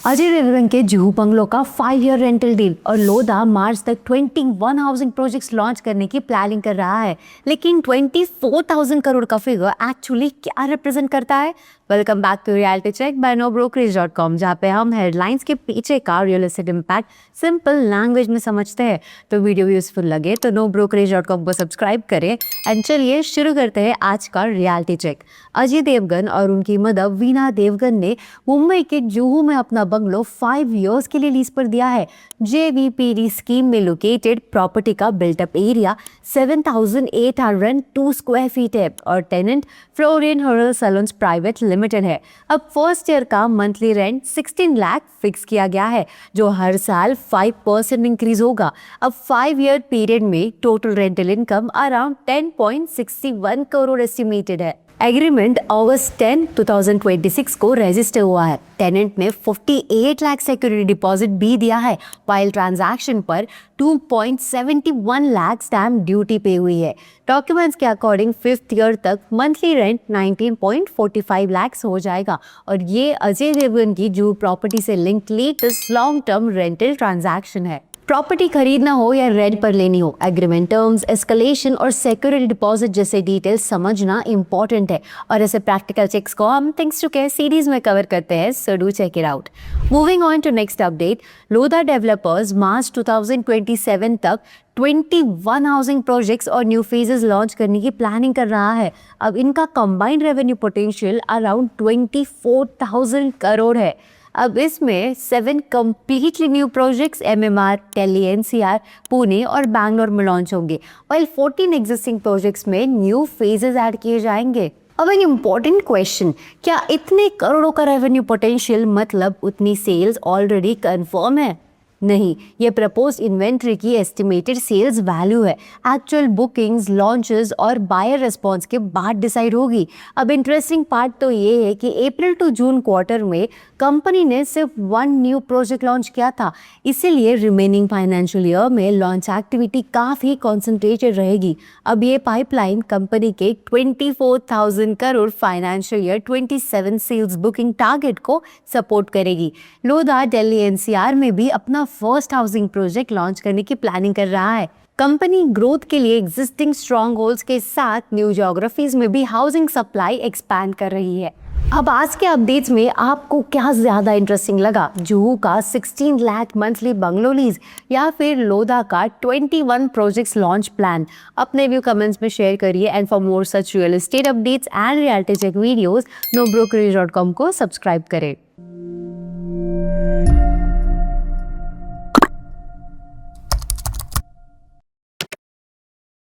अजय देवगन के जुहू बंगलो का 5 year rental deal और लोधा मार्च तक 21 हाउसिंग प्रोजेक्ट्स लॉन्च करने की प्लानिंग कर रहा है। लेकिन 24,000 करोड़ का फिगर एक्चुअली क्या रिप्रेजेंट करता है? Welcome back to reality check by nobrokerage.com, जहाँ पे हम हेडलाइंस के पीछे का real estate impact simple language में समझते हैं। तो वीडियो यूजफुल लगे तो nobrokerage.com को सब्सक्राइब करें एंड चलिए शुरू करते हैं आज का रियलिटी चेक। अजय देवगन और उनकी मदर वीना देवगन ने मुंबई के जुहू में अपना बंगलो 5 इयर्स के लिए लीज पर दिया है। JVPD स्कीम में लोकेटेड प्रॉपर्टी का बिल्टअप एरिया 7,802 स्क्वायर फीट है और tenant Florian Hurel salons private limited है। अब फर्स्ट ईयर का मंथली रेंट 16 लाख फिक्स किया गया है, जो हर साल 5% इंक्रीज होगा। अब 5 ईयर पीरियड में total rental income around 10.61 crore estimated है। एग्रीमेंट अगस्त 10, 2026 को रजिस्टर हुआ है। टेनेंट ने 48 लाख सिक्योरिटी डिपॉजिट भी दिया है, वाइल ट्रांजैक्शन पर 2.71 लाख स्टैम्प ड्यूटी पे हुई है। डॉक्यूमेंट्स के अकॉर्डिंग 5th ईयर तक मंथली रेंट 19.45 लाख हो जाएगा और ये अजय देवगन की जुहू प्रॉपर्टी से link latest long term rental transaction है। प्रॉपर्टी खरीदना हो या रेंट पर लेनी हो, एग्रीमेंट टर्म्स, एस्केलेशन और सिक्योरिटी डिपॉजिट जैसे डिटेल्स समझना इंपॉर्टेंट है और ऐसे प्रैक्टिकल चेक्स को हम थिंग्स टू केयर सीरीज में कवर करते हैं, so do check it out. Moving on to next update, Lodha developers मार्च 2027 तक 21 हाउसिंग प्रोजेक्ट्स और न्यू फेजेस लॉन्च करने की प्लानिंग कर रहा है। अब इनका combined revenue potential around 24,000 crore है। अब इसमें 7 completely new projects MMR, Delhi NCR, Pune और बैंगलोर में लॉन्च होंगे, while 14 एग्जिस्टिंग प्रोजेक्ट्स में न्यू फेजेस ऐड किए जाएंगे। अब एक इम्पॉर्टेंट क्वेश्चन, क्या इतने करोड़ों का रेवेन्यू पोटेंशियल मतलब उतनी सेल्स ऑलरेडी कंफर्म है? नहीं, ये प्रपोज्ड इन्वेंट्री की एस्टिमेटेड सेल्स वैल्यू है। एक्चुअल बुकिंग्स, लॉन्चेस और बायर रिस्पॉन्स के बाद डिसाइड होगी। अब इंटरेस्टिंग पार्ट तो ये है कि अप्रैल टू जून क्वार्टर में कंपनी ने सिर्फ 1 न्यू प्रोजेक्ट लॉन्च किया था, इसीलिए रिमेनिंग फाइनेंशियल ईयर में लॉन्च एक्टिविटी काफ़ी कॉन्सेंट्रेटेड रहेगी। अब ये पाइपलाइन कंपनी के 24,000 crore financial year 27 sales booking target को सपोर्ट करेगी। लोधा दिल्ली NCR में भी अपना फर्स्ट हाउसिंग प्रोजेक्ट लॉन्च करने की प्लानिंग कर रहा है। कंपनी ग्रोथ के लिए एग्जिस्टिंग स्ट्रॉन्ग होल्ड्स के साथ न्यू ज्योग्राफीज में भी हाउसिंग सप्लाई एक्सपैंड कर रही है। अब आज के अपडेट्स में आपको क्या ज्यादा इंटरेस्टिंग लगा, जुहू का 16 लाख मंथली बंगलो लीज या फिर लोधा का 21 प्रोजेक्ट्स लॉन्च प्लान? अपने व्यू कमेंट्स में शेयर करिए and for more such real estate updates and reality check videos nobrokerage.com को सब्सक्राइब करें।